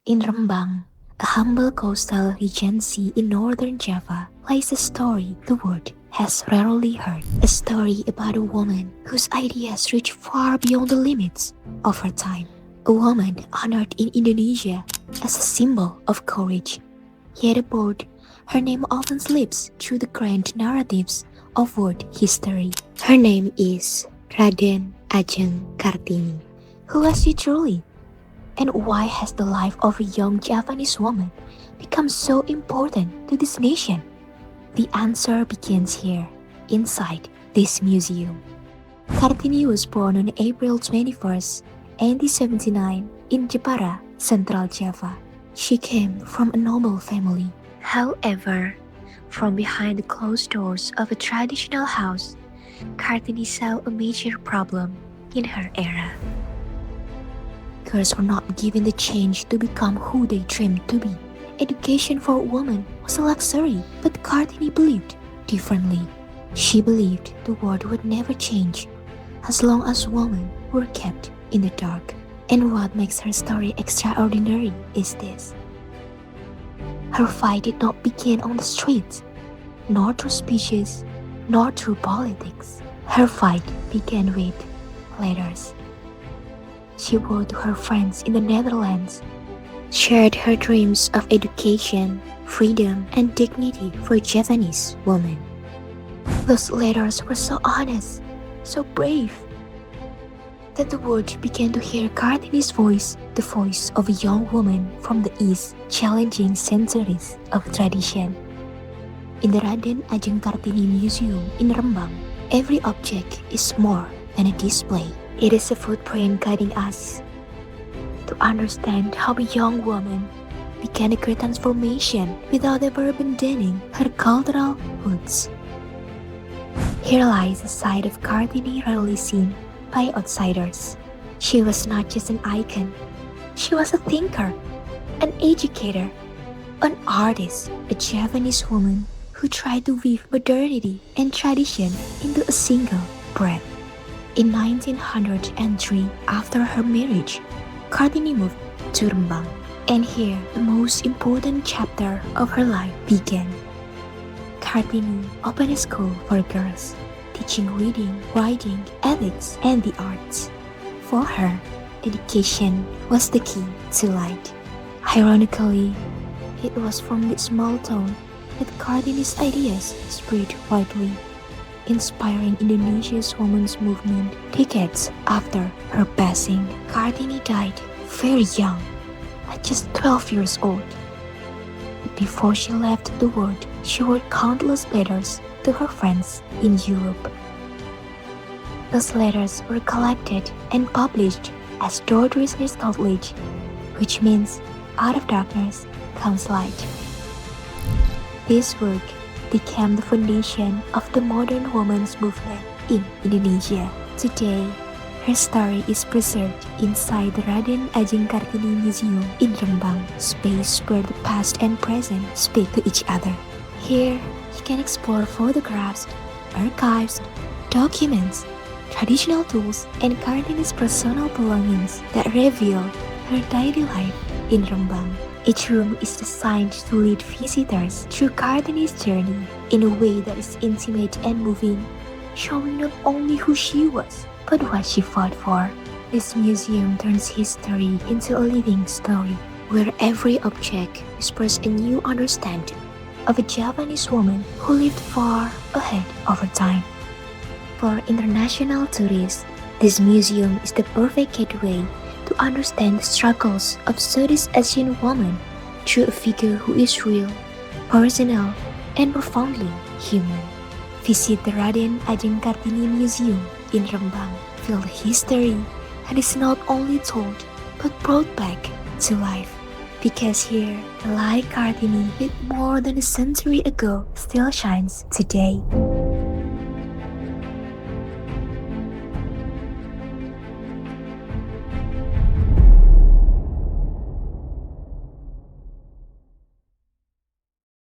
In Rembang, a humble coastal regency in northern Java, lies a story the world has rarely heard. A story about a woman whose ideas reach far beyond the limits of her time. A woman honored in Indonesia as a symbol of courage. Yet aboard, her name often slips through the grand narratives of world history. Her name is Raden Ayu Kartini. Who was she truly? And why has the life of a young Javanese woman become so important to this nation? The answer begins here, inside this museum. Kartini was born on April 21st, 1879 in Jepara, Central Java. She came from a noble family. However, from behind the closed doors of a traditional house, Kartini saw a major problem in her era. Girls were not given the chance to become who they dreamed to be. Education for women was a luxury, but Kartini believed differently. She believed the world would never change as long as women were kept in the dark. And what makes her story extraordinary is this. Her fight did not begin on the streets, nor through speeches, nor through politics. Her fight began with letters. She wrote to her friends in the Netherlands, shared her dreams of education, freedom, and dignity for Javanese women. Those letters were so honest, so brave, that the world began to hear Kartini's voice, the voice of a young woman from the East, challenging centuries of tradition. In the Raden Ayu Kartini Museum in Rembang, every object is more than a display. It is a footprint guiding us to understand how a young woman began a great transformation without ever abandoning her cultural roots. Here lies a side of Kartini rarely seen by outsiders. She was not just an icon, she was a thinker, an educator, an artist, a Javanese woman who tried to weave modernity and tradition into a single breath. In 1903, after her marriage, Kartini moved to Rembang, and here the most important chapter of her life began. Kartini opened a school for girls, teaching reading, writing, ethics, and the arts. For her, education was the key to light. Ironically, it was from this small town that Kartini's ideas spread widely, inspiring Indonesia's women's movement decades after her passing. Kartini died very young, at just 12 years old. But before she left the world, she wrote countless letters to her friends in Europe. Those letters were collected and published as Daughters in Knowledge, which means out of darkness comes light. This work became the foundation of the modern women's movement in Indonesia. Today, her story is preserved inside the Raden Ayu Kartini Museum in Rembang, space where the past and present speak to each other. Here, you can explore photographs, archives, documents, traditional tools, and Kartini's personal belongings that reveal her daily life in Rembang. Each room is designed to lead visitors through Kartini's journey in a way that is intimate and moving, showing not only who she was, but what she fought for. This museum turns history into a living story, where every object whispers a new understanding of a Javanese woman who lived far ahead of her time. For international tourists, this museum is the perfect gateway to understand the struggles of Southeast Asian women through a figure who is real, personal, and profoundly human. Visit the Raden Ayu Kartini Museum in Rembang. Feel the history that is not only told but brought back to life. Because here, the light Kartini lived more than a century ago still shines today.